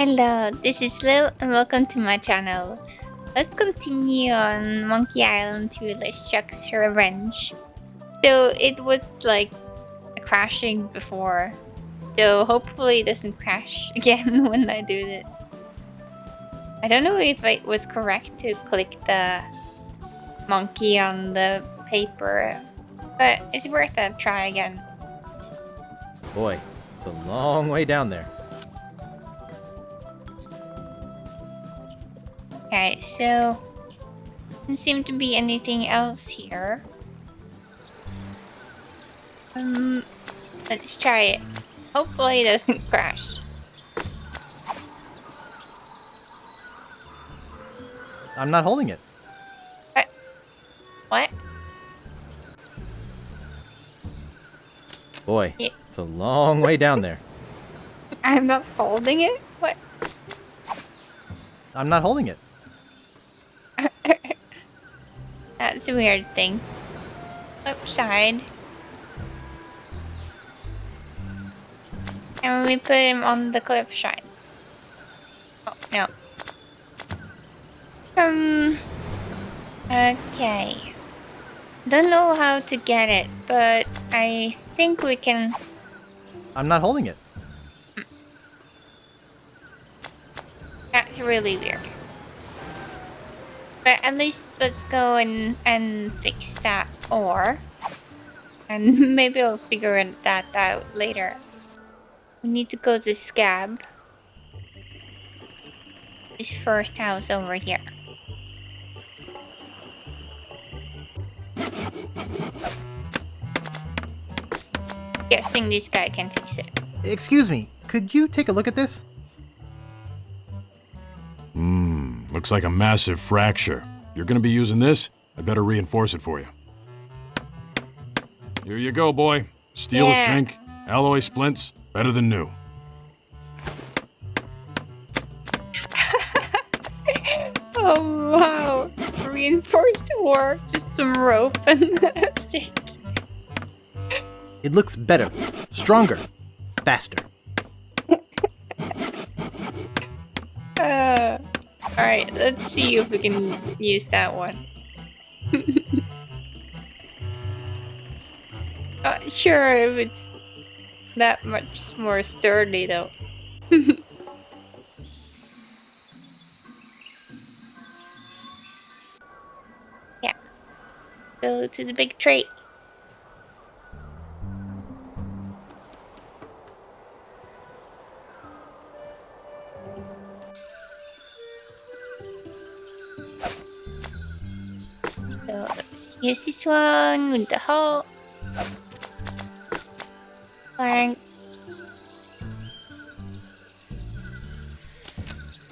Hello, this is Lill and welcome to my channel. Let's continue on Monkey Island to LeChuck's Revenge. So it was like crashing before, so hopefully it doesn't crash again when I do this. I don't know if it was correct to click the monkey on the paper, but it's worth a try again. Boy, it's a long way down there. Okay, so doesn't seem to be anything else here. Let's try it. Hopefully it doesn't crash. I'm not holding it. What? Boy, Yeah. it's a long way down there. I'm not holding it? What? I'm not holding it. That's a weird thing. Flip side. And we put him on the cliff side. Oh, no. Okay. Don't know how to get it, but I think we can... I'm not holding it. That's really weird. But at least let's go and fix that ore. And maybe I'll figure that out later. We need to go to Scab. This first house over here. Guessing this guy can fix it. Excuse me, could you take a look at this? Looks like a massive fracture. You're gonna be using this? I better reinforce it for you. Here you go, boy. Steel shrink, alloy splints, better than new. Oh wow! Reinforced ore, just some rope and a stick. It looks better, stronger, faster. Alright, let's see if we can use that one. Not sure if it's that much more sturdy though. Yeah. Go to the big tree. So let's use this one with the hole. Plank.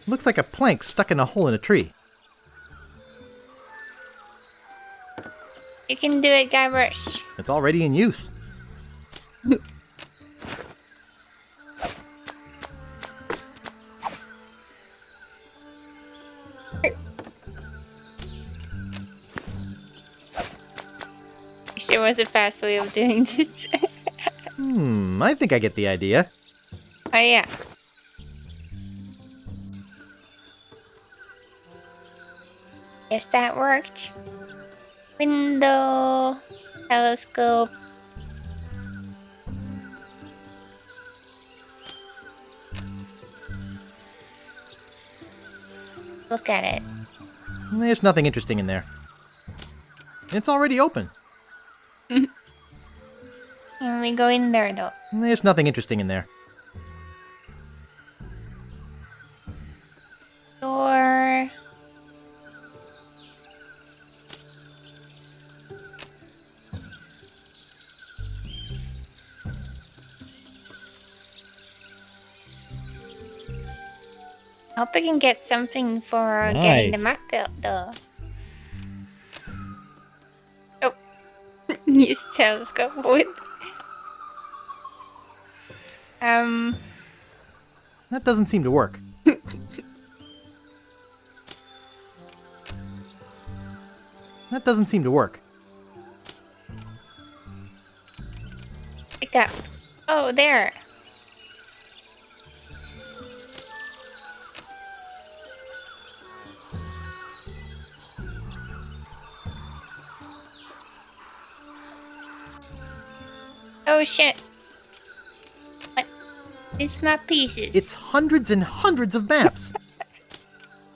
Looks like a plank stuck in a hole in a tree. You can do it, Guybrush. It's already in use. Wish there was a fast way of doing this. I think I get the idea. Oh yeah. Guess that worked. Window, telescope. Look at it. There's nothing interesting in there. It's already open. Can we go in there though? There's nothing interesting in there. Door. Hope I can get something for getting the Nice. map built though. Oh, use telescope wood. That doesn't seem to work. That doesn't seem to work. Pick up. Oh, there. Oh shit. What? It's map pieces. It's hundreds and hundreds of maps.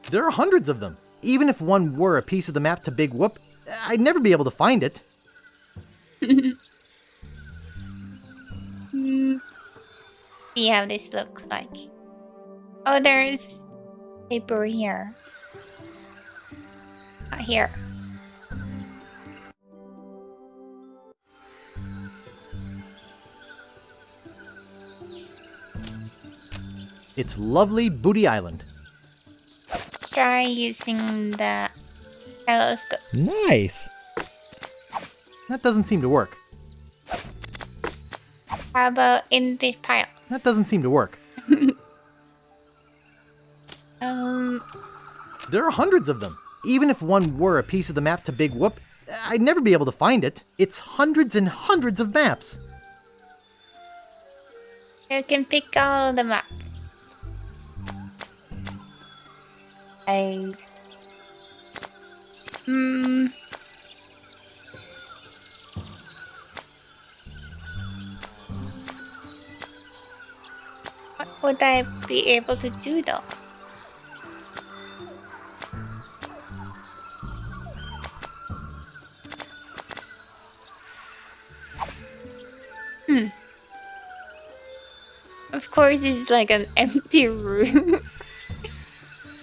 There are hundreds of them. Even if one were a piece of the map to Big Whoop, I'd never be able to find it. See how this looks like. Oh, there's paper here. Not here. It's lovely Booty Island. Let's try using the telescope. Nice! That doesn't seem to work. How about in this pile? That doesn't seem to work. There are hundreds of them. Even if one were a piece of the map to Big Whoop, I'd never be able to find it. It's hundreds and hundreds of maps. You can pick all of them up. What would I be able to do though? Of course, it's like an empty room.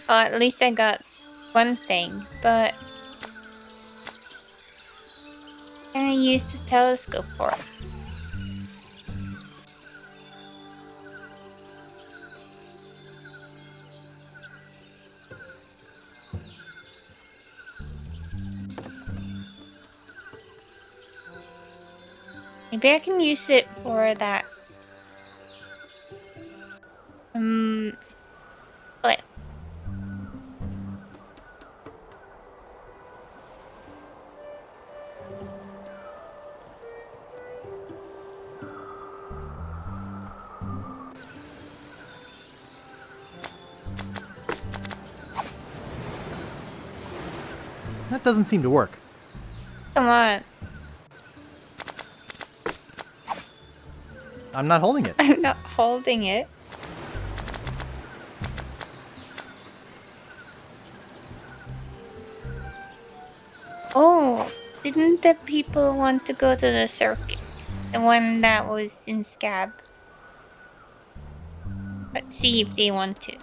Well, at least I got one thing, but what can I use the telescope for? Maybe I can use it for that. Wait. That doesn't seem to work. Come on. I'm not holding it. I'm not holding it. Oh, didn't the people want to go to the circus? The one that was in Scab. Let's see if they want to.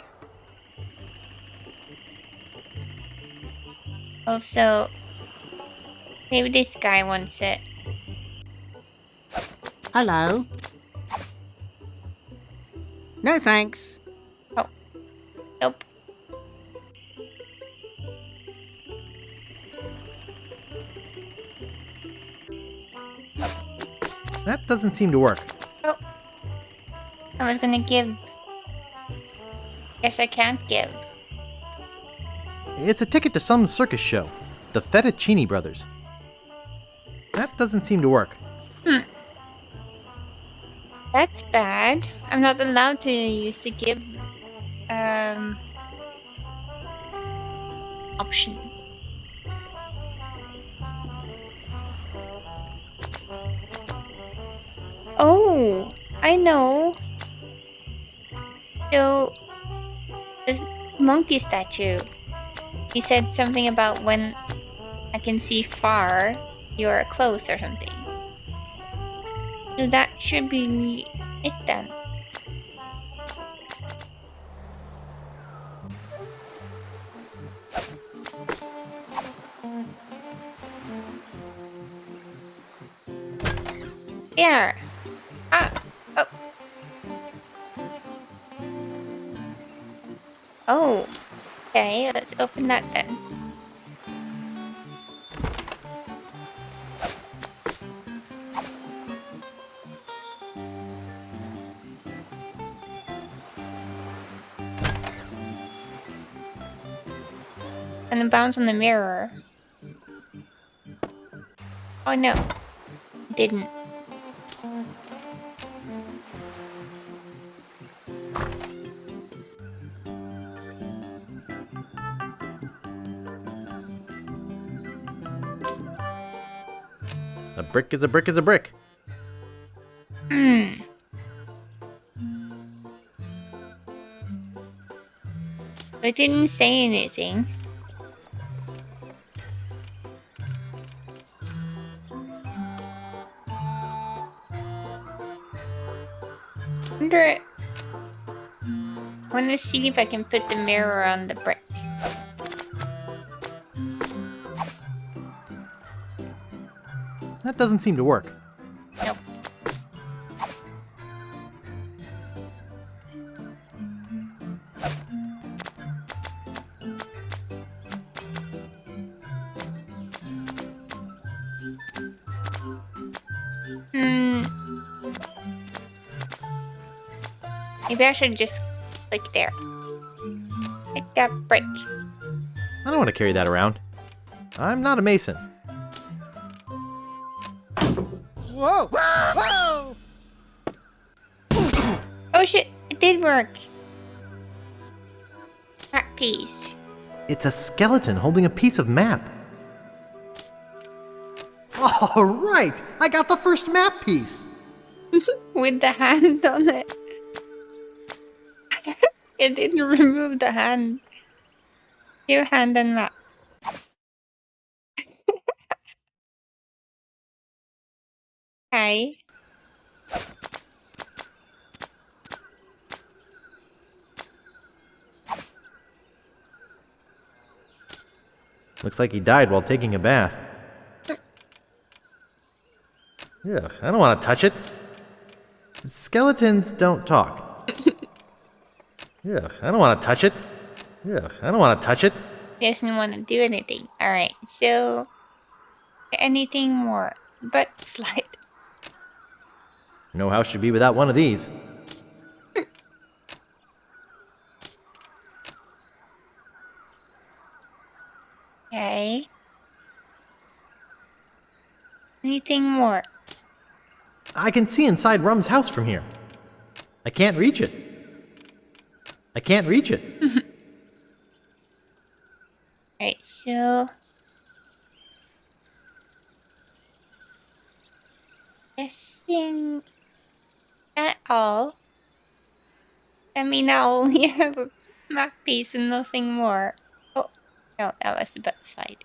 Also, maybe this guy wants it. Hello. No thanks. Oh. Nope. That doesn't seem to work. Oh. I was gonna give. Guess I can't give. It's a ticket to some circus show. The Fettuccine Brothers. That doesn't seem to work. That's bad. I'm not allowed to use the give option. Oh, I know. So the monkey statue. He said something about when I can see far, you're close or something. So that should be it then. There. Ah. Oh. Oh. Okay, let's open that then. And then bounce on the mirror. Oh no. Didn't. A brick is a brick is a brick. It didn't say anything. Wonder. Want to see if I can put the mirror on the brick. That doesn't seem to work. Nope. Maybe I should just click there. Click that brick. I don't want to carry that around. I'm not a mason. Whoa! Whoa! Oh shit, it did work. That piece. It's a skeleton holding a piece of map. All right! I got the first map piece! With the hand on it. It didn't remove the hand. Your hand and map. Okay. Looks like he died while taking a bath. Ugh, I don't want to touch it. Skeletons don't talk. Ugh, I don't want to touch it. Ugh, I don't want to touch it. Doesn't want to do anything. Alright, so... anything more? Butt slide. No house should be without one of these. Okay. Anything more? I can see inside Rum's house from here. I can't reach it. I can't reach it. Alright, so... guessing... at all. I mean, I only have a map piece and nothing more. Oh, no, that was the butt slide.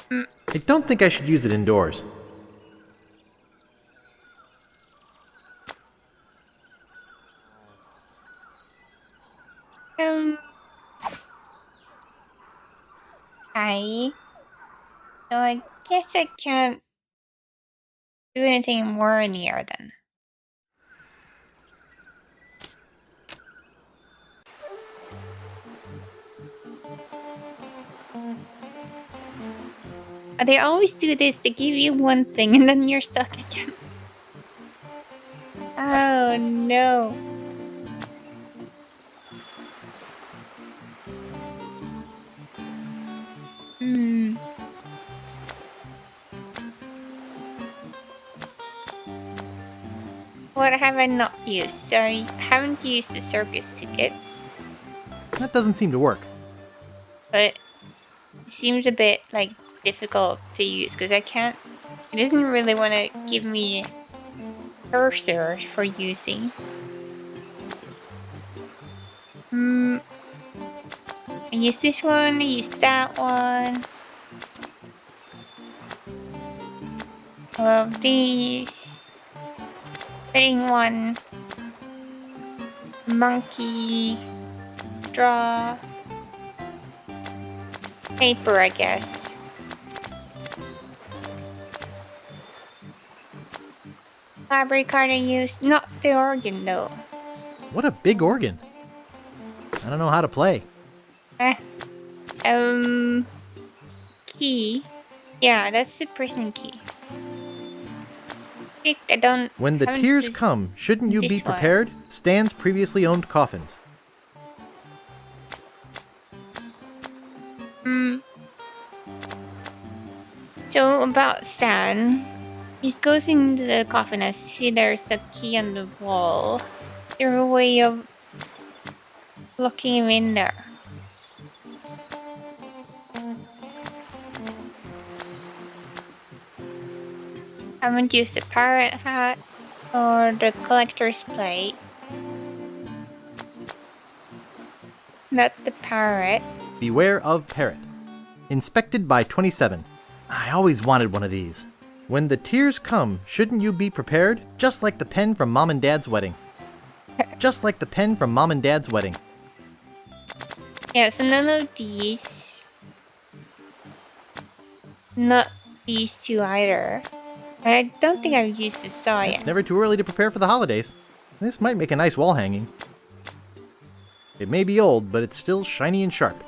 I don't think I should use it indoors. So I guess I can't do anything more in here then. They always do this, they give you one thing and then you're stuck again. Oh no. What have I not used? So I haven't used the circus tickets, That doesn't seem to work. but it seems a bit like difficult to use because I can't. It doesn't really want to give me a cursor for using. I used this one, I used that one. All of these. Putting one monkey, straw, paper, I guess. Library card I used, not the organ though. What a big organ. I don't know how to play. Key. Yeah, that's the prison key. I don't. When the haven't tears used come, shouldn't you be this one. prepared? Stan's previously owned coffins. So about Stan, he goes into the coffin. I see there's a key on the wall. Is there a way of locking him in there? Haven't used the parrot hat. Or the collector's plate. Not the parrot. Beware of parrot. Inspected by 27. I always wanted one of these. When the tears come, shouldn't you be prepared? Just like the pen from Mom and Dad's wedding. Just like the pen from Mom and Dad's wedding. Yeah, so none of these. Not these two either. And I don't think I've used the saw It's yet. never too early to prepare for the holidays. This might make a nice wall hanging. It may be old, but it's still shiny and sharp.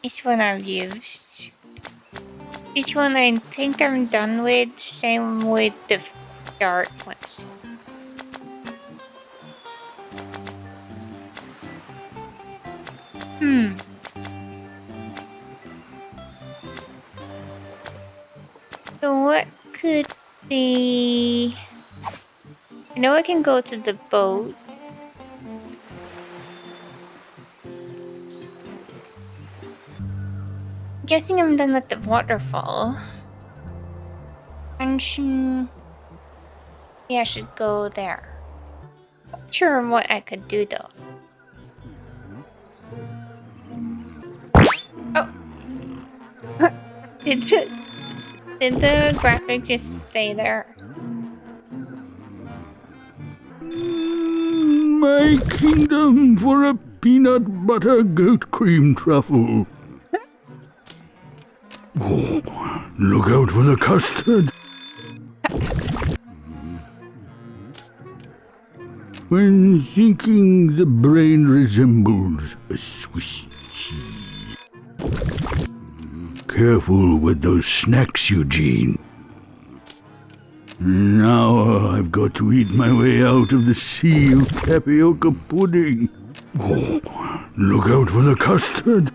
This one I've used. This one I think I'm done with. Same with the dark ones. So what could be... I know I can go to the boat. Guessing I'm done at the waterfall. Mansion. Yeah, I should go there. Not sure what I could do though. Oh! Did the graphic just stay there? My kingdom for a peanut butter goat cream truffle. Oh, look out for the custard. When thinking, the brain resembles a Swiss cheese. Careful with those snacks, Eugene. Now I've got to eat my way out of the sea of tapioca pudding. Oh, look out for the custard.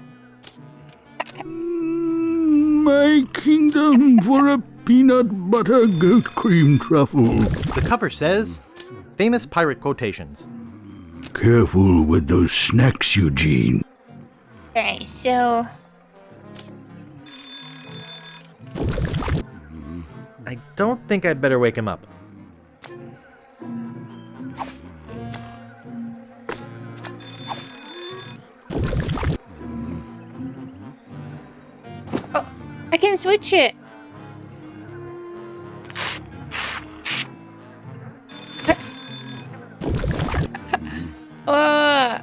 My kingdom for a peanut butter goat cream truffle. The cover says, famous pirate quotations. Careful with those snacks, Eugene. Okay, so... I don't think I'd better wake him up. Oh, I can switch it! Oh.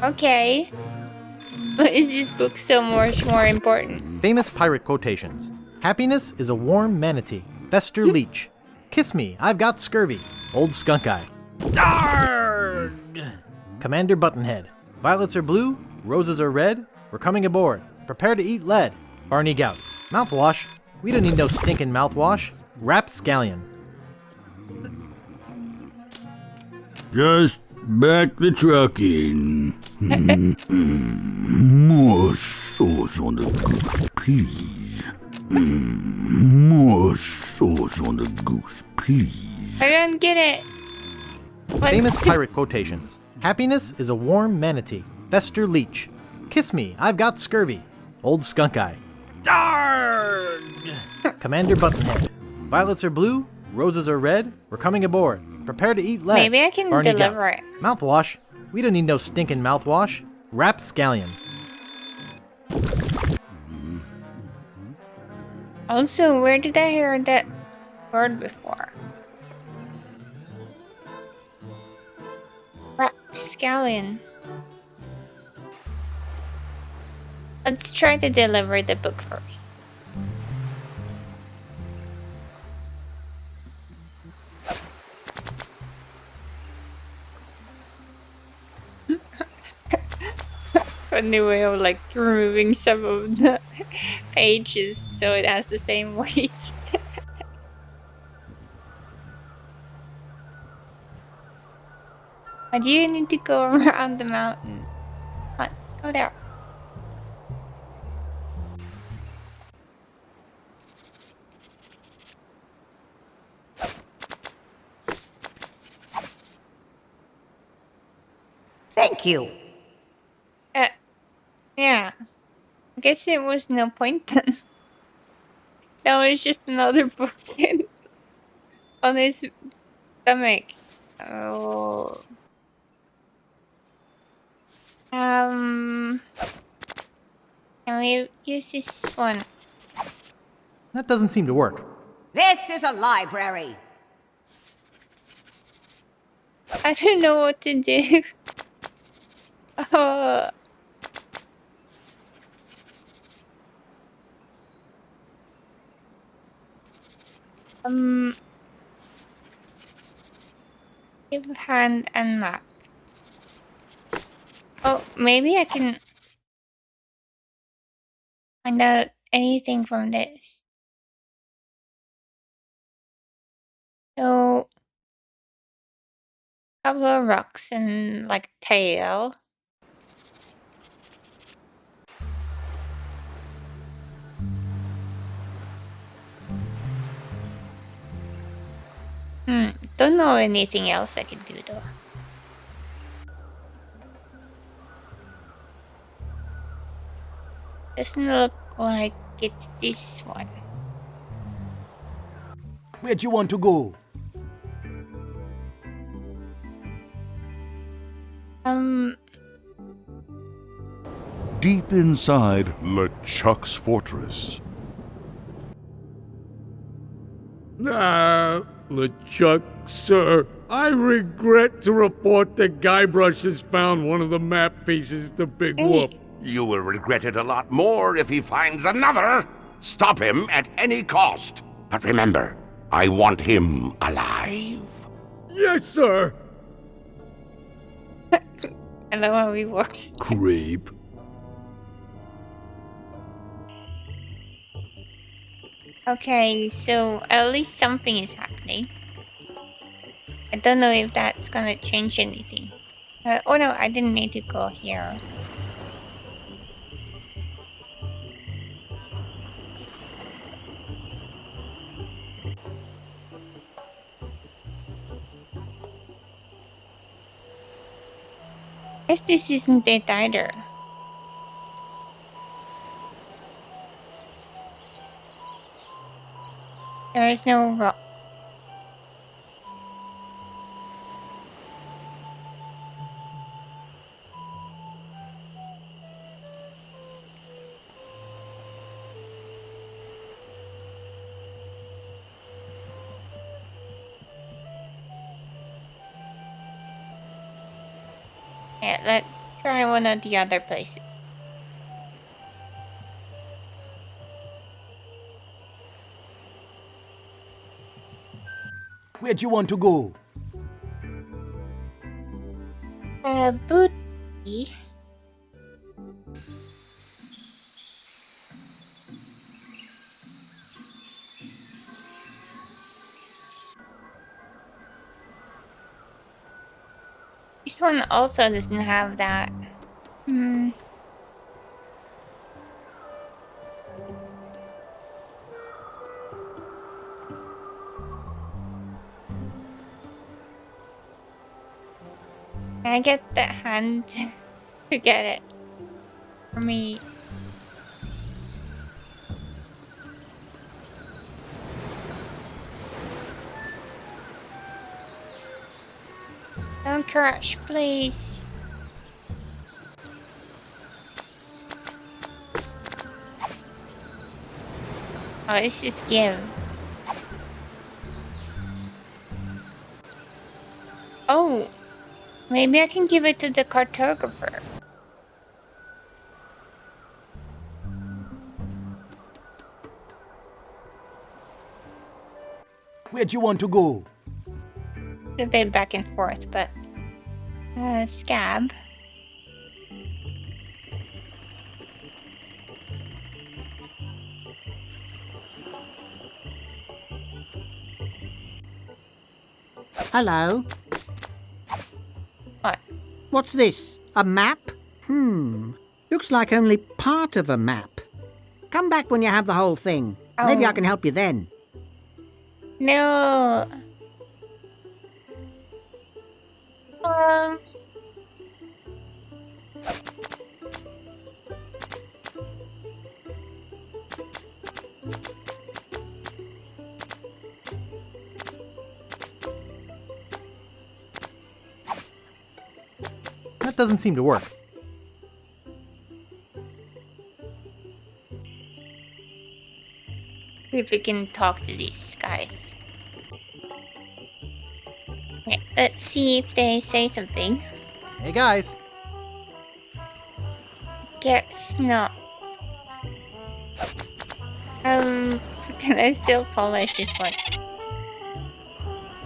Okay. But is this book so much more important? Famous pirate quotations. Happiness is a warm manatee. Fester Leech. Kiss me, I've got scurvy. Old Skunk Eye. Arrgh! Commander Buttonhead. Violets are blue, roses are red. We're coming aboard. Prepare to eat lead. Barney Gout. Mouthwash. We don't need no stinking mouthwash. Rapscallion. Just back the truck in. More sauce on the goose, please. More sauce on the goose, please. I don't get it. What's Famous pirate quotations. Happiness is a warm manatee. Fester Leech. Kiss me, I've got scurvy. Old Skunk Eye. Arrgh! Commander Buttonhead. Violets are blue, roses are red. We're coming aboard. Prepare to eat lead. Maybe I can Barney deliver Gout. it. Mouthwash. We don't need no stinking mouthwash. Rapscallion. Also, where did I hear that word before? Rapscallion. Let's try to deliver the book first. Funny way of like removing some of the pages so it has the same weight. Why do you need to go around the mountain? Come on, go there. Thank you. Yeah. I guess it was no point then. That was just another broken on his stomach. Oh. Can we use this one? That doesn't seem to work. This is a library. I don't know what to do. Uh, um, give hand and map. Oh, maybe I can find out anything from this. So, couple of rocks and like tail. Don't know anything else I can do though. Doesn't look like it's this one. Where do you want to go? Deep inside LeChuck's fortress. LeChuck, sir, I regret to report that Guybrush has found one of the map pieces to Big Whoop. You will regret it a lot more if he finds another. Stop him at any cost. But remember, I want him alive. Yes, sir. I love how he works. Creep. Okay, so at least something is happening. I don't know if that's gonna change anything. Oh no, I didn't need to go here. Guess this isn't it either. There is no rock. Yeah, let's try one of the other places. Where do you want to go? Booty. This one also doesn't have that. Can I get the hand to get it for me? Don't crash, please. Oh, it's just give. Oh, maybe I can give it to the cartographer. Where do you want to go? A bit back and forth, but scab. Hello. What? What's this? A map? Looks like only part of a map. Come back when you have the whole thing. Maybe I can help you then. No. That doesn't seem to work. See if we can talk to these guys. Okay, let's see if they say something. Hey guys, Guess not. Can I still polish this one?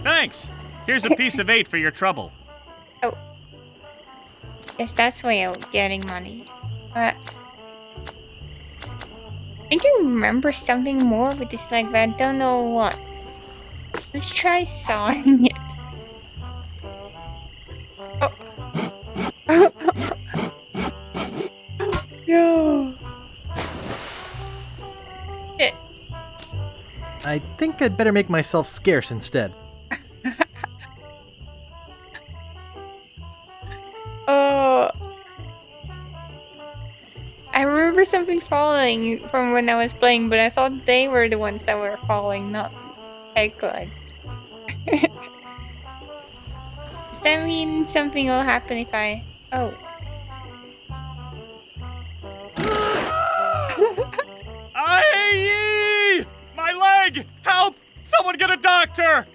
Thanks! Here's a piece of 8 for your trouble. Oh. Guess that's why I'm getting money. I think I remember something more with this leg, but I don't know what. Let's try sawing it. Oh. No. Shit. I think I'd better make myself scarce instead. Oh. I remember something falling from when I was playing, but I thought they were the ones that were falling, not Eggleg. Does that mean something will happen if I... Oh. Aye! My leg! Help! Someone get a doctor!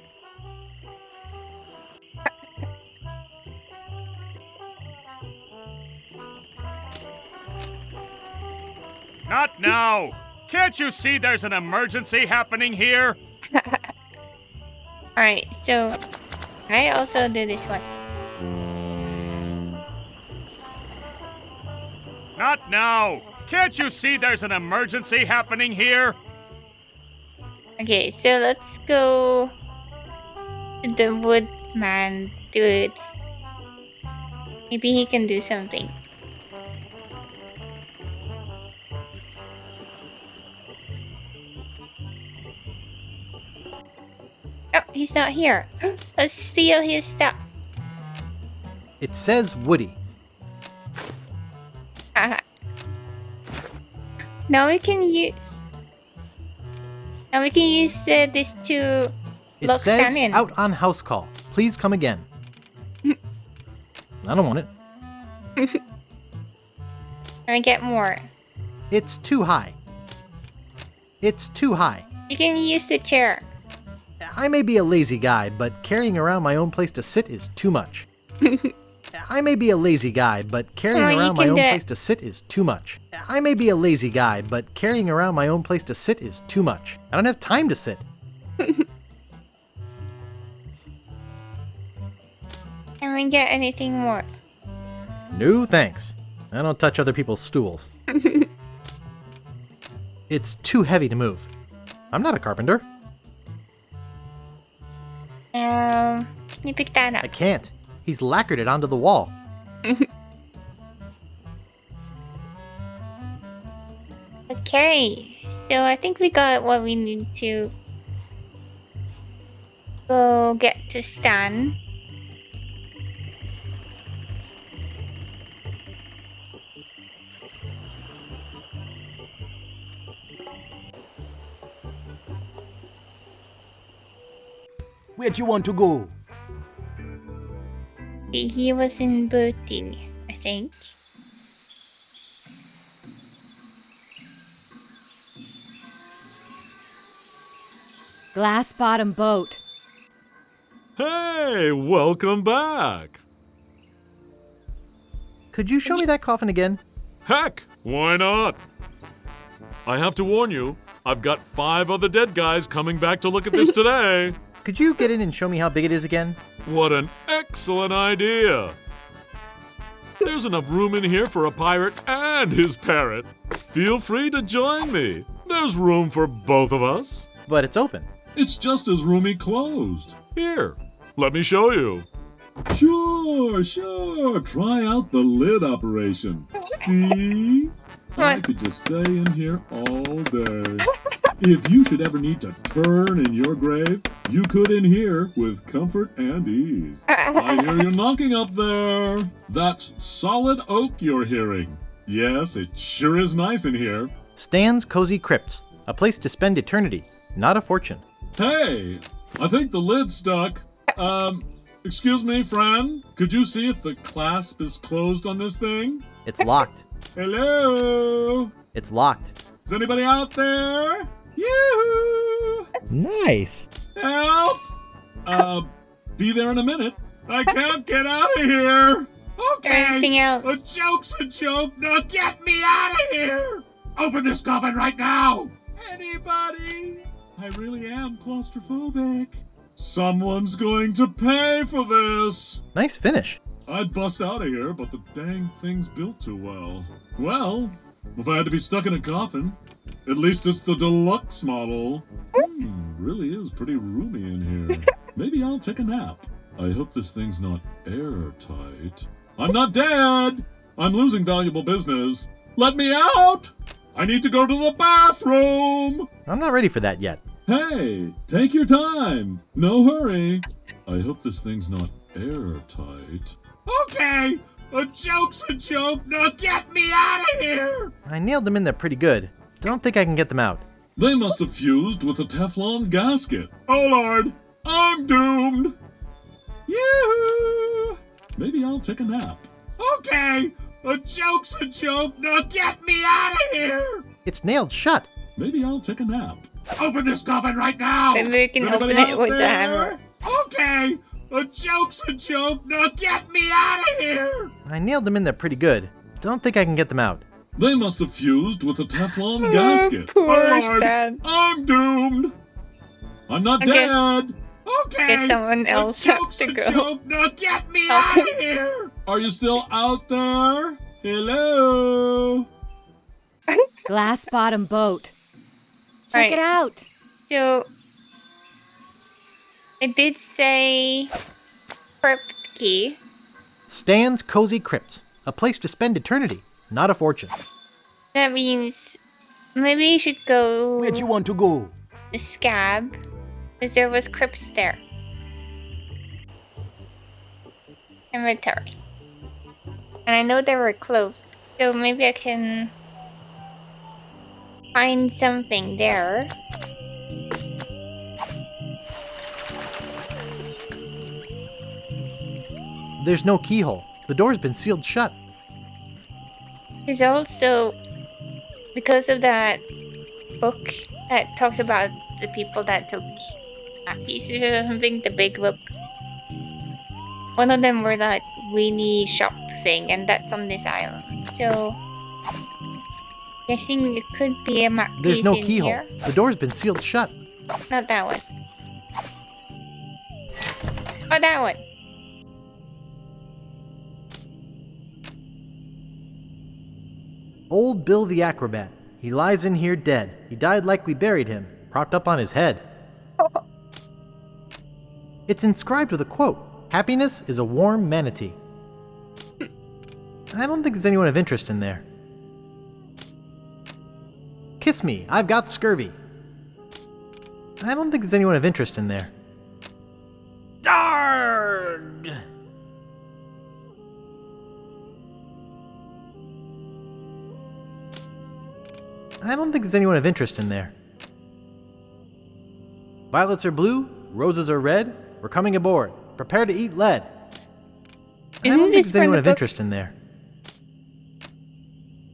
Not now! Can't you see there's an emergency happening here? Alright, so I also do this one. Not now! Can't you see there's an emergency happening here? Okay, so let's go to the woodman dude. Maybe he can do something. Oh, he's not here. Let's steal his stuff. It says Woody. Haha. Now we can use... Now we can use this to It lock says stand in. out on house call. Please come again. I don't want it. Can I get more? It's too high. It's too high. You can use the chair. I may be a lazy guy, but carrying around my own place to sit is too much. I may be a lazy guy, but carrying Come on, around you my own can do it. place to sit is too much. I may be a lazy guy, but carrying around my own place to sit is too much. I don't have time to sit. Can we get anything more? No thanks. I don't touch other people's stools. It's too heavy to move. I'm not a carpenter. Can you pick that I up? can't. He's lacquered it onto the wall. Okay, so I think we got what we need to go get to Stan. Where do you want to go? He was in booty, I think. Glass bottom boat. Hey, welcome back. Could you show me that coffin again? Heck, why not? I have to warn you, I've got 5 other dead guys coming back to look at this today. Could you get in and show me how big it is again? What an excellent idea. There's enough room in here for a pirate and his parrot. Feel free to join me. There's room for both of us. But it's open. It's just as roomy closed. Here, let me show you. Sure. Try out the lid operation. See? I could just stay in here all day. If you should ever need to turn in your grave, you could in here with comfort and ease. I hear you knocking up there. That's solid oak you're hearing. Yes, it sure is nice in here. Stan's Cozy Crypts. A place to spend eternity, not a fortune. Hey, I think the lid's stuck. Excuse me, friend. Could you see if the clasp is closed on this thing? It's locked. Hello? It's locked. Is anybody out there? Yoo-hoo! Nice. Help! Be there in a minute. I can't get out of here. Okay. Anything else? A joke's a joke. Now get me out of here. Open this coffin right now. Anybody? I really am claustrophobic. Someone's going to pay for this. Nice finish. I'd bust out of here, but the dang thing's built too well. Well, if I had to be stuck in a coffin, at least it's the deluxe model. Really is pretty roomy in here. Maybe I'll take a nap. I hope this thing's not airtight. I'm not dead! I'm losing valuable business. Let me out! I need to go to the bathroom! I'm not ready for that yet. Hey, take your time. No hurry. I hope this thing's not airtight. Okay, a joke's a joke. Now get me out of here! I nailed them in there pretty good. Don't think I can get them out. They must have fused with a Teflon gasket. Oh Lord, I'm doomed. Yoo-hoo! Maybe I'll take a nap. Okay, a joke's a joke. Now get me out of here! It's nailed shut. Maybe I'll take a nap. Open this coffin right now! Maybe we can Anybody open it out with the there? hammer. Okay, a joke's a joke. Now get me out of here! I nailed them in there pretty good. Don't think I can get them out. They must have fused with a Teflon gasket. Poor Lord, Stan. I'm doomed. I'm not I guess- dead. Okay. Guess someone else had to go. Joke. Now get me Help out him. of here. Are you still out there? Hello. Glass bottom boat. Check Right. it out. So, it did say crypt key. Stan's Cozy Crypts. A place to spend eternity, not a fortune. That means maybe you should go Where do you want to go? to Scab, because there was crypts there. Inventory. And I know they were closed, so maybe I can find something there. There's no keyhole. The door's been sealed shut. There's also, because of that book that talks about the people that took pieces or something, the big book. One of them were that weenie shop thing, and that's on this island. So, guessing it could be a map There's piece no in keyhole. here. The door's been sealed shut. Not that one. Oh, that one. Old Bill the Acrobat. He lies in here dead. He died like we buried him, propped up on his head. It's inscribed with a quote. Happiness is a warm manatee. I don't think there's anyone of interest in there. Kiss me, I've got scurvy. I don't think there's anyone of interest in there. Darg! I don't think there's anyone of interest in there. Violets are blue, roses are red. We're coming aboard. Prepare to eat lead. I Isn't don't think this there's anyone from the of book? interest in there.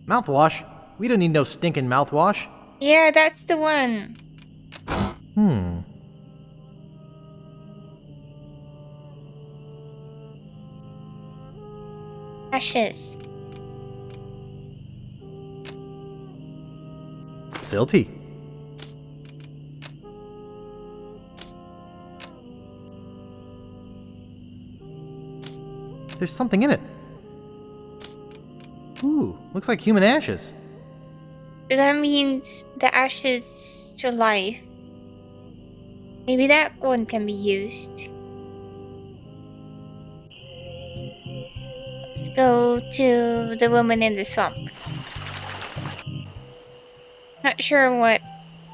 Mouthwash. We don't need no stinking mouthwash. Yeah, that's the one. Ashes. Silty. There's something in it. Ooh, looks like human ashes. That means the ashes to life. Maybe that one can be used. Let's go to the woman in the swamp. Not sure what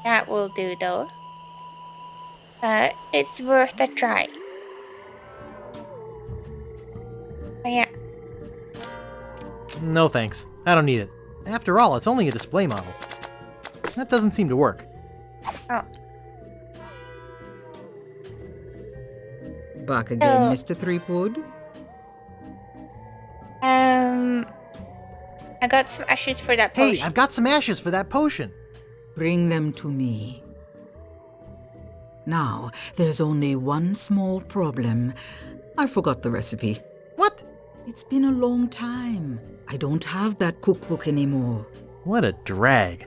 that will do though. But it's worth a try. Oh, yeah. No thanks. I don't need it. After all, it's only a display model. That doesn't seem to work. Oh. Back again, So- Mr. Threepwood? I got some ashes for that Hey, potion. I've got some ashes for that potion. Bring them to me. Now, there's only one small problem. I forgot the recipe. What? It's been a long time. I don't have that cookbook anymore. What a drag.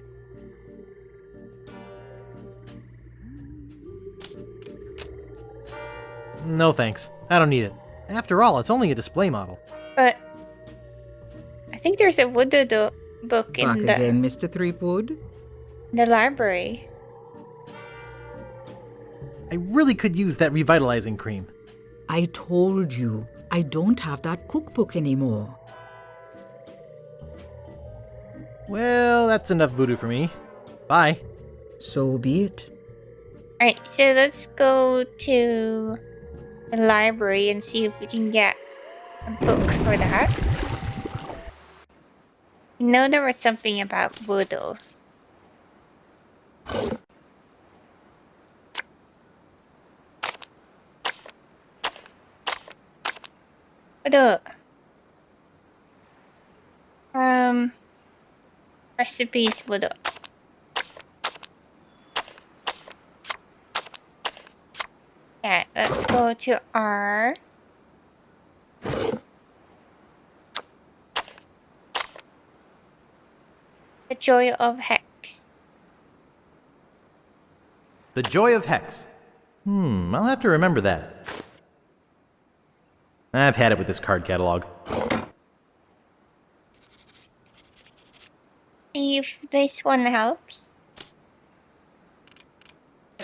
No thanks. I don't need it. After all, it's only a display model. But I think there's a voodoo book Back in the again, Mr. Threepwood? library. I really could use that revitalizing cream. I told you, I don't have that cookbook anymore. Well, that's enough voodoo for me. Bye. So be it. Alright, so let's go to the library and see if we can get a book for that. I know there was something about voodoo. Voodoo. Recipes voodoo. Okay, let's go to R. The Joy of Hex. The Joy of Hex. I'll have to remember that. I've had it with this card catalog. See if this one helps.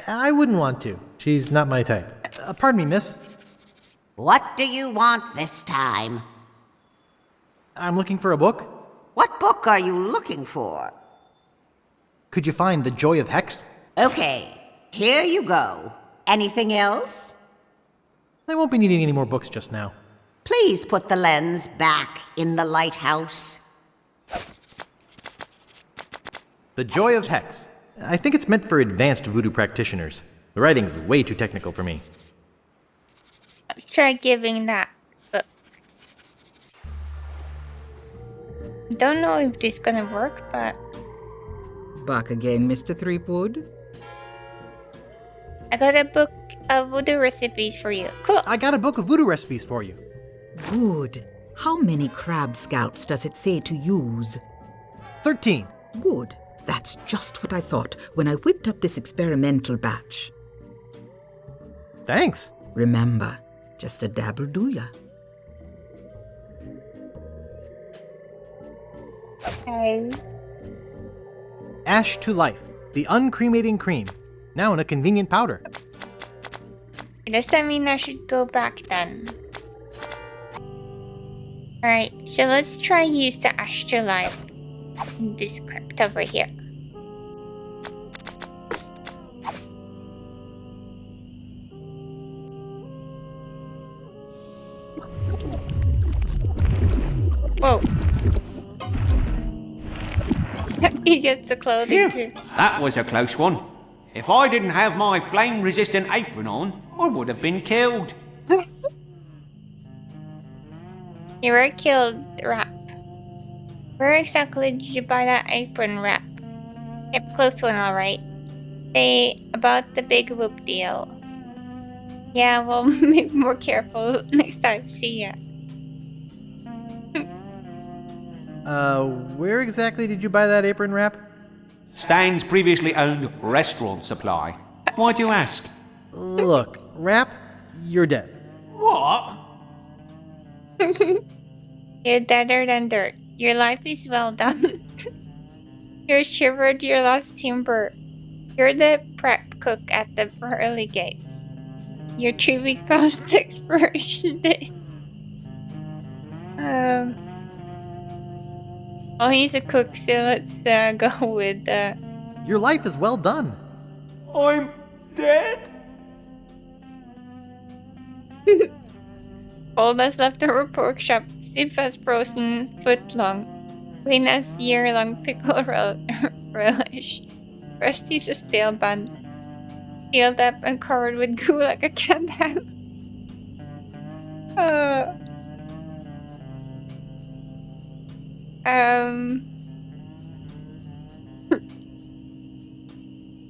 I wouldn't want to. She's not my type. Pardon me, miss. What do you want this time? I'm looking for a book. What book are you looking for? Could you find The Joy of Hex? Okay, here you go. Anything else? I won't be needing any more books just now. Please put the lens back in the lighthouse. The Joy of Hex. I think it's meant for advanced voodoo practitioners. The writing's way too technical for me. Let's try giving that book. Don't know if this is gonna work, but Back again, Mr. Threepwood? I got a book of voodoo recipes for you. Cool. I got a book of voodoo recipes for you. Good. How many crab scalps does it say to use? 13. Good. That's just what I thought when I whipped up this experimental batch. Thanks. Remember, just a dabble do ya. Okay. Ash to Life. The uncremating cream. Now in a convenient powder. Does that mean I should go back then? Alright, so let's try use the Afterlife in this script over here. Whoa. He gets the clothing too. That was a close one. If I didn't have my flame-resistant apron on, I would have been killed. You were killed, Rap. Where exactly did you buy that apron, Rap? Yep, close one, alright. Say about the big whoop deal. Yeah, well, maybe more careful next time. See ya. Where exactly did you buy that apron wrap? Stan's previously owned restaurant supply. Why'd you ask? Look, Rap, you're dead. What? You're deader than dirt. Your life is well done. You're shivered, your lost timber. You're the prep cook at the pearly gates. You're 2 weeks past the expiration date. Oh, he's a cook, so let's go with Your life is well done. I'm dead? Old as leftover pork chop, stiff as frozen foot long, green as year-long pickle relish, rusty as a stale bun, sealed up and covered with goo like a cat.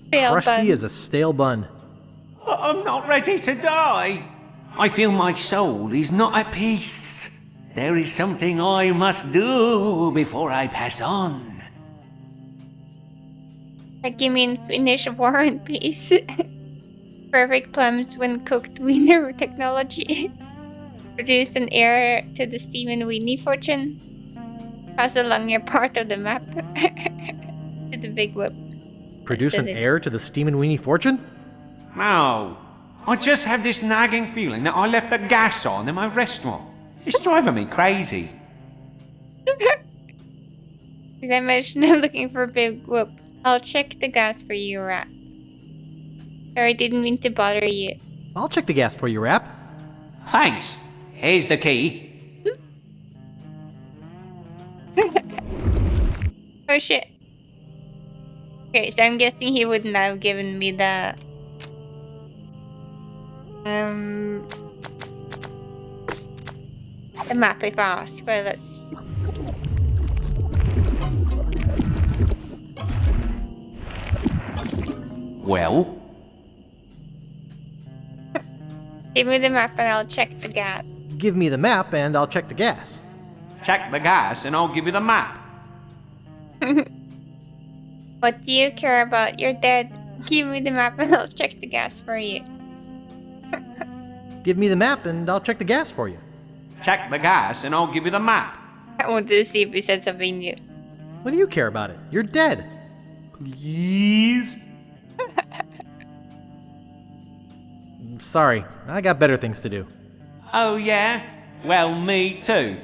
Stale Crusty bun. as a stale bun. I'm not ready to die. I feel my soul is not at peace. There is something I must do before I pass on. Like you mean finish War and Peace? Perfect plums when cooked wiener technology. Produce an heir to the Steam and Weenie fortune. Pass along your part of the map to the big whip. Produce an heir to the Steam and Weenie fortune? No. I just have this nagging feeling that I left the gas on in my restaurant. It's driving me crazy. Did I mention I'm looking for a big whoop? I'll check the gas for you, Rat. Sorry, didn't mean to bother you. I'll check the gas for you, Rap. Thanks. Here's the key. Oh shit. Okay, so I'm guessing he wouldn't have given me the map if I asked, but let's... Well? Give me the map and I'll check the gas. Give me the map and I'll check the gas. Check the gas and I'll give you the map. What do you care about? You're dead. Give me the map and I'll check the gas for you. Give me the map and I'll check the gas for you. Check the gas and I'll give you the map. I wanted to see if you said something new. What do you care about it? You're dead. Please? Sorry, I got better things to do. Oh yeah? Well, me too.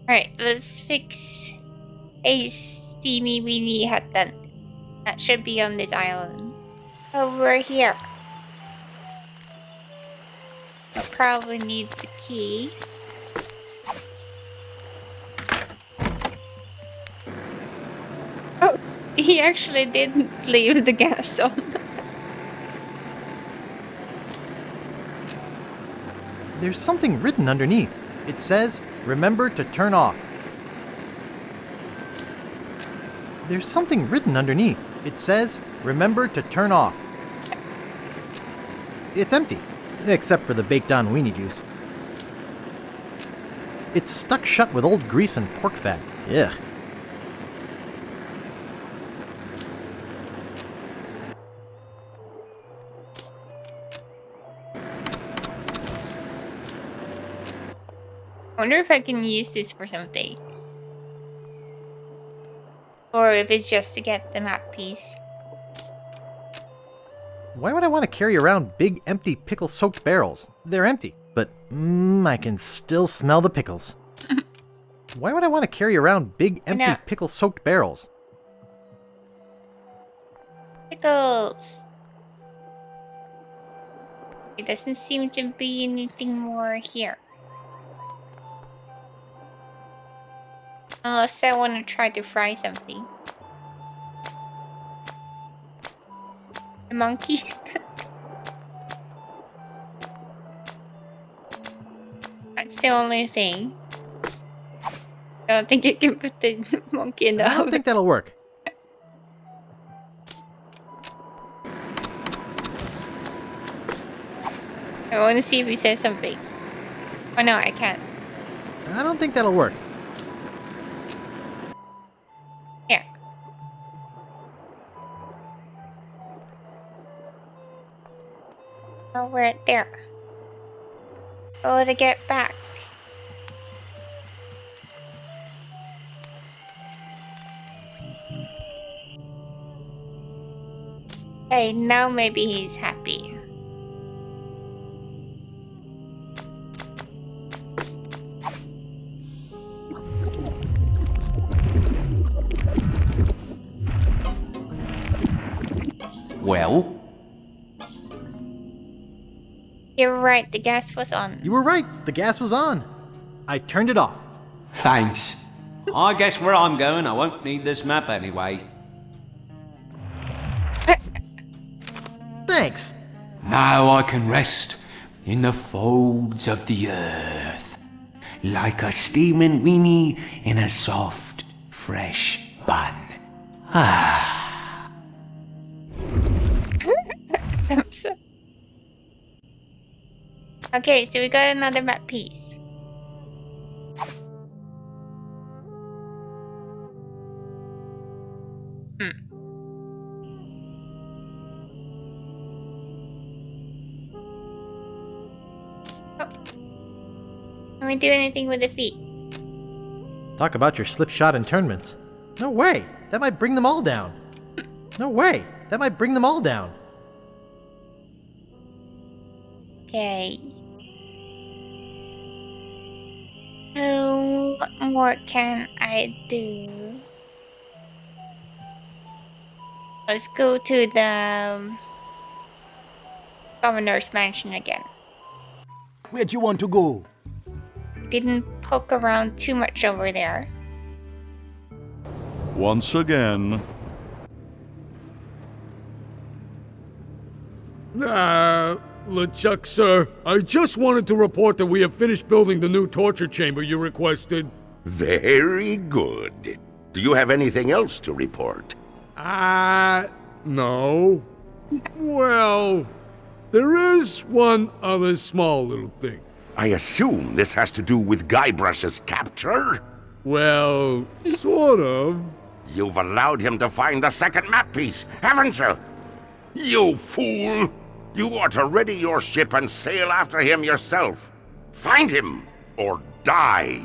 Alright, let's fix a steamy weenie hut then. That should be on this island. Over here. I'll probably need the key. Oh, he actually didn't leave the gas on. There's something written underneath. It says, remember to turn off. There's something written underneath. It says, remember to turn off. It's empty, except for the baked-on weenie juice. It's stuck shut with old grease and pork fat. Ugh. I wonder if I can use this for something. Or if it's just to get the map piece. Why would I want to carry around big, empty, pickle-soaked barrels? They're empty, but I can still smell the pickles. Why would I want to carry around big, empty, pickle-soaked barrels? Pickles! It doesn't seem to be anything more here. Unless I want to try to fry something. A monkey? That's the only thing. I don't think you can put the monkey in the oven. I don't think that'll work. I want to see if he says something. Oh no, I can't. I don't think that'll work. Here. Oh, we're there. Oh, to get back. Hey, now maybe he's happy. Well? You're right, the gas was on. You were right, the gas was on. I turned it off. Thanks. I guess where I'm going, I won't need this map anyway. Thanks. Now I can rest in the folds of the earth, like a steaming weenie in a soft, fresh bun. Ah. Okay, so we got another map piece. Can we do anything with the feet? Talk about your slipshod internments. No way! That might bring them all down. No way! That might bring them all down. Okay. So, what more can I do? Let's go to the governor's mansion again. Where'd you want to go? Didn't poke around too much over there. Once again. LeChuck's, sir. I just wanted to report that we have finished building the new torture chamber you requested. Very good. Do you have anything else to report? No. Well, there is one other small little thing. I assume this has to do with Guybrush's capture? Well, sort of. You've allowed him to find the second map piece, haven't you? You fool! You ought to ready your ship and sail after him yourself. Find him, or die.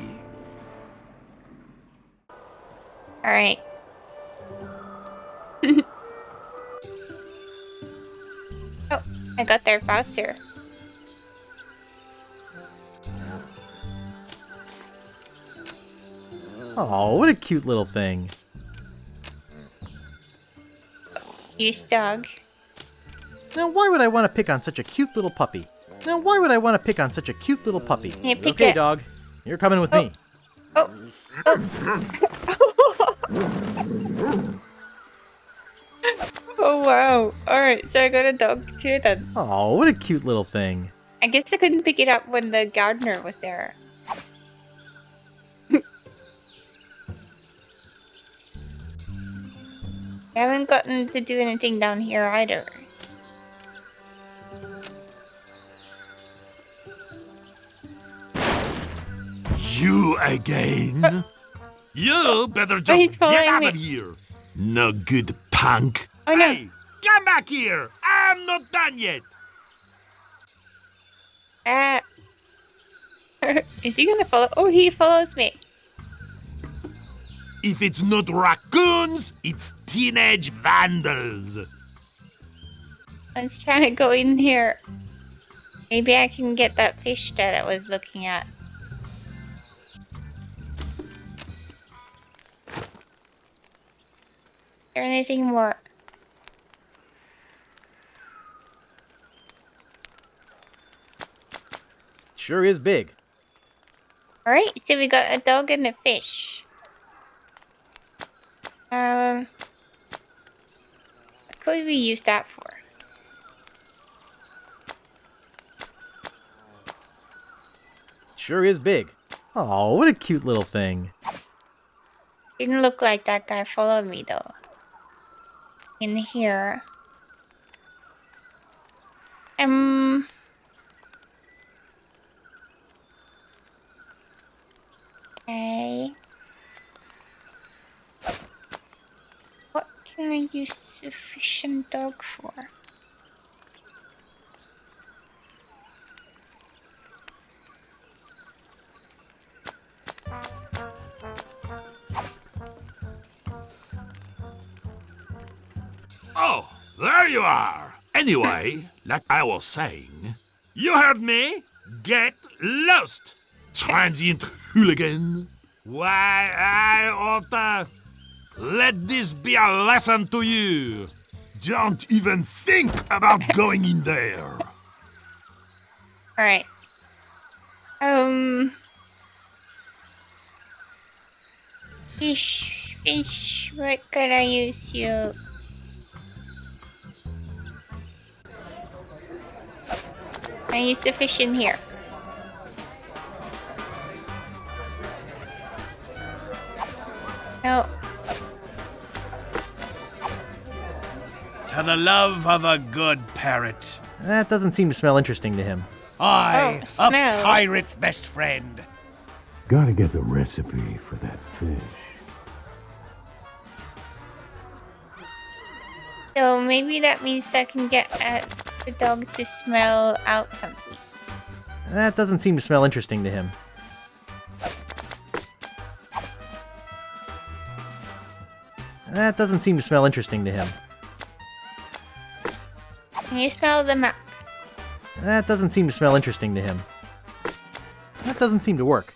Alright. Oh, I got there faster. Oh, what a cute little thing. Use dog. Now, why would I want to pick on such a cute little puppy? Now, why would I want to pick on such a cute little puppy? Hey, pick okay, it. dog. You're coming with me. Oh. Oh, wow. Alright, so I got a dog too then. Oh, what a cute little thing. I guess I couldn't pick it up when the gardener was there. I haven't gotten to do anything down here either. You again? You better Oh, he's just get following out me. of here. No good punk. Oh no. Hey, come back here. I'm not done yet. Is he gonna follow? Oh, he follows me. If it's not raccoons, it's teenage vandals. Let's try to go in here. Maybe I can get that fish that I was looking at. Is there anything more? Sure is big. Alright, so we got a dog and a fish. What could we use that for? Sure is big. Oh, what a cute little thing. Didn't look like that guy followed me though. In here. Okay. What can I use sufficient dog for? Oh, there you are. Anyway, like I was saying, you heard me? Get lost, transient hooligan. Why, I ought to let this be a lesson to you. Don't even think about going in there. Alright. Fish, what could I use you? I I use the fish in here. No. To the love of a good parrot. That doesn't seem to smell interesting to him. I, Oh, a smell. pirate's best friend. Gotta get the recipe for that fish. So maybe that means I can get the dog to smell out something. That doesn't seem to smell interesting to him. That doesn't seem to smell interesting to him. Can you smell the map? That doesn't seem to smell interesting to him. That doesn't seem to work.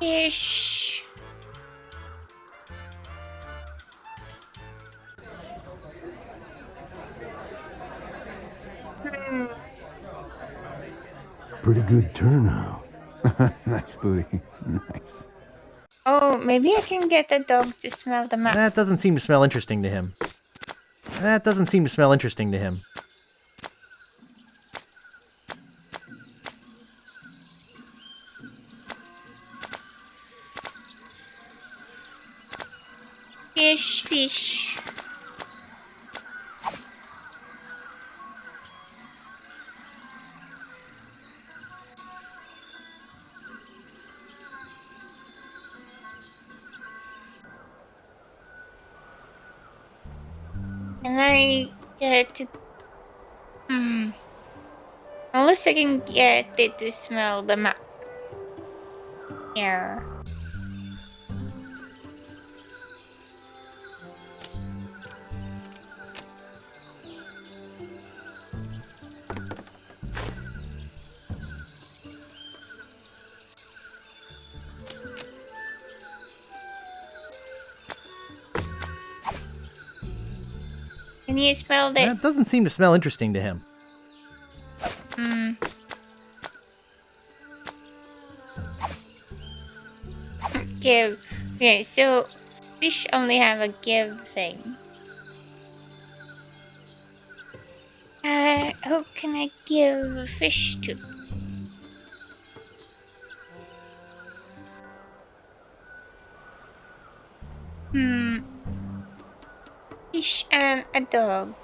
Fish. Pretty good turnout. Nice booty. Nice. Oh, maybe I can get the dog to smell the map. That doesn't seem to smell interesting to him. That doesn't seem to smell interesting to him. Fish, fish. Can I get it to... Unless I can get it to smell the map. Yeah. Can you smell this? That doesn't seem to smell interesting to him. Give. Okay, so fish only have a give thing. Who can I give fish to? Fish and a dog.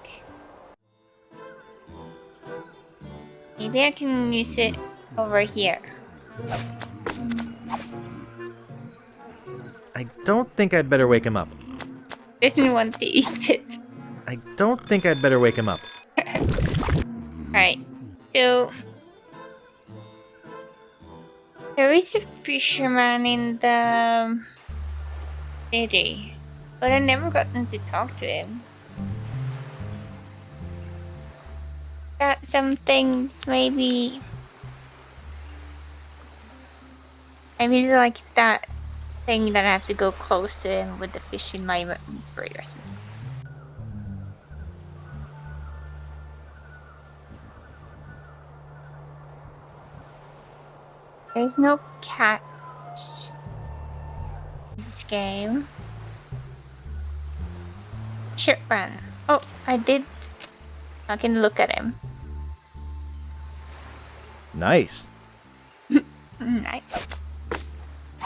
Maybe I can use it over here. I don't think I'd better wake him up. Doesn't want to eat it. I don't think I'd better wake him up. Alright, so there is a fisherman in the city, but I never gotten to talk to him. Got some things, maybe it's like that thing that I have to go close to him with the fish in my inventory or something. There's no catch in this game. Should run. Oh, I did. I can look at him. Nice. Nice.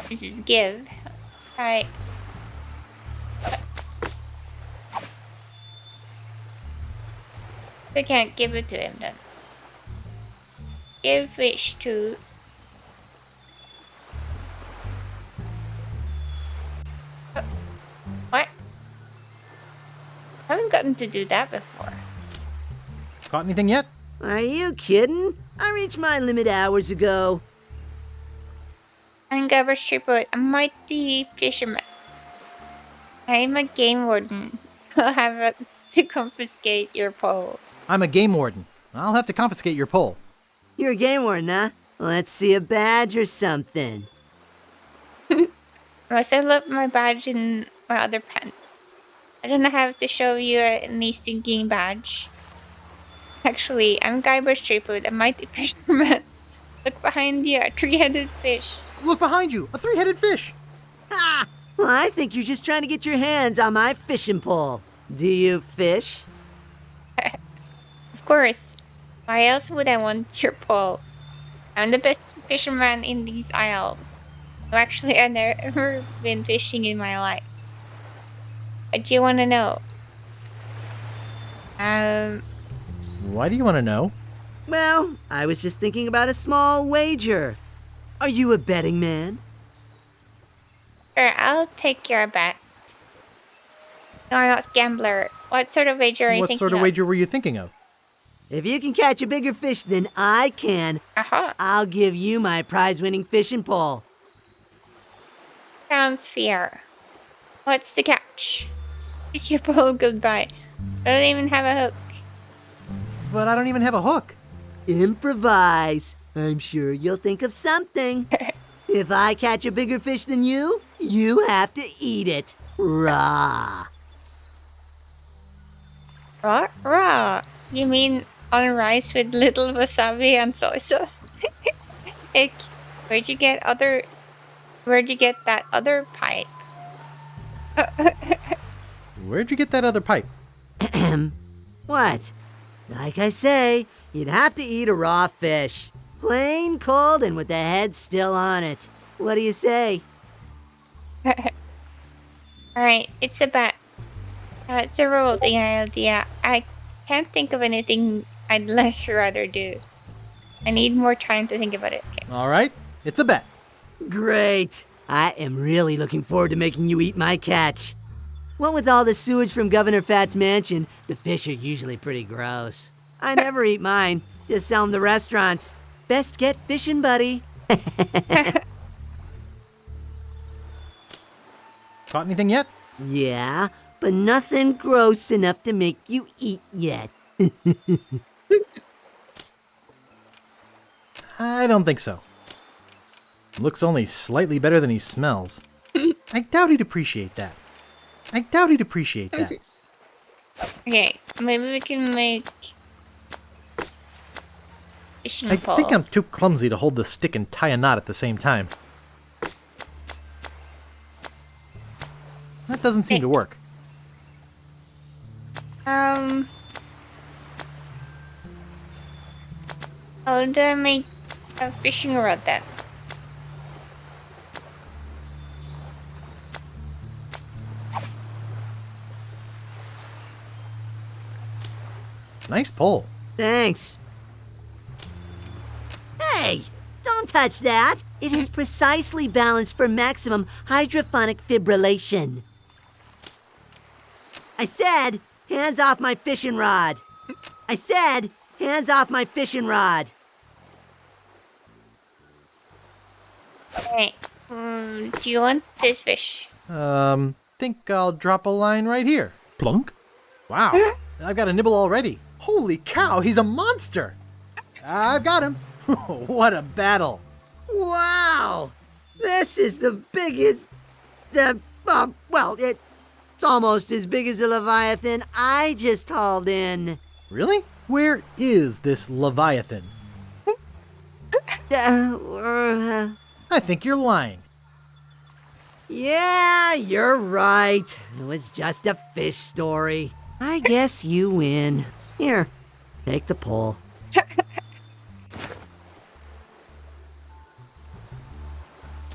This is give. Alright. I can't give it to him then. Give fish to... What? I haven't gotten to do that before. Caught anything yet? Are you kidding? I reached my limit hours ago. I'm Guybrush Threepwood, a mighty fisherman. I'm a game warden. I'll have to confiscate your pole. I'm a game warden. I'll have to confiscate your pole. You're a game warden, huh? Let's see a badge or something. Must I left my badge in my other pants? I don't have to show you any stinking badge. Actually, I'm Guybrush Threepwood, a mighty fisherman. Look behind you, a three-headed fish. Look behind you, a three-headed fish. Ha! Well, I think you're just trying to get your hands on my fishing pole. Do you fish? course. Why else would I want your pole? I'm the best fisherman in these isles. No, actually, I've never been fishing in my life. What do you want to know? Why do you want to know? Well, I was just thinking about a small wager. Are you a betting man? Sure, I'll take your bet. No, I'm not gambler. What sort of wager are you thinking of? What sort of wager were you thinking of? If you can catch a bigger fish than I can, I'll give you my prize-winning fishing pole. Sounds fair. What's the catch? Kiss your pole goodbye. I don't even have a hook. But I don't even have a hook. Improvise. I'm sure you'll think of something. If I catch a bigger fish than you, you have to eat it. Raw. Raw? Raw? You mean on rice with little wasabi and soy sauce? Like, where'd you get that other pipe? Where'd you get that other pipe? What? Like I say, you'd have to eat a raw fish. Plain cold and with the head still on it. What do you say? Alright, it's a bet. It's a revolting idea. I can't think of anything I'd less rather do. I need more time to think about it. Okay. Alright, it's a bet. Great. I am really looking forward to making you eat my catch. What with all the sewage from Governor Fat's mansion, the fish are usually pretty gross. I never eat mine, just sell them to restaurants. Best get fishing, buddy. Caught anything yet? Yeah, but nothing gross enough to make you eat yet. I don't think so. Looks only slightly better than he smells. I doubt he'd appreciate that. Okay, maybe we can make fishing I pole. think I'm too clumsy to hold the stick and tie a knot at the same time. That doesn't seem to work. How do I make a fishing rod then? Nice pull. Thanks. Hey, don't touch that. It is precisely balanced for maximum hydrophonic fibrillation. I said, hands off my fishing rod. I said, hands off my fishing rod. Alright, do you want this fish? Think I'll drop a line right here. Plunk. Wow, I've got a nibble already. Holy cow, he's a monster! I've got him. What a battle. Wow! This is the biggest... it's almost as big as the Leviathan I just hauled in. Really? Where is this Leviathan? I think you're lying. Yeah, you're right. It was just a fish story. I guess you win. Here, take the pole.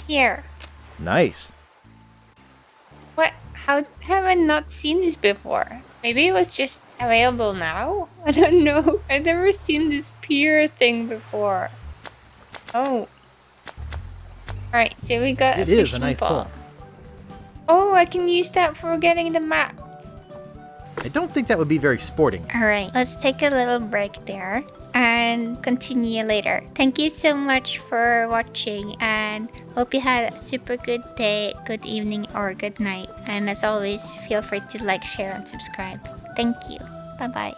Here. Nice. What? How have I not seen this before? Maybe it was just available now? I don't know. I've never seen this pier thing before. Oh. Alright, so we got It a is a fishing nice pole. pull. Oh, I can use that for getting the map. I don't think that would be very sporting. Alright, let's take a little break there and continue later. Thank you so much for watching and hope you had a super good day, good evening, or good night. And as always, feel free to like, share, and subscribe. Thank you. Bye-bye.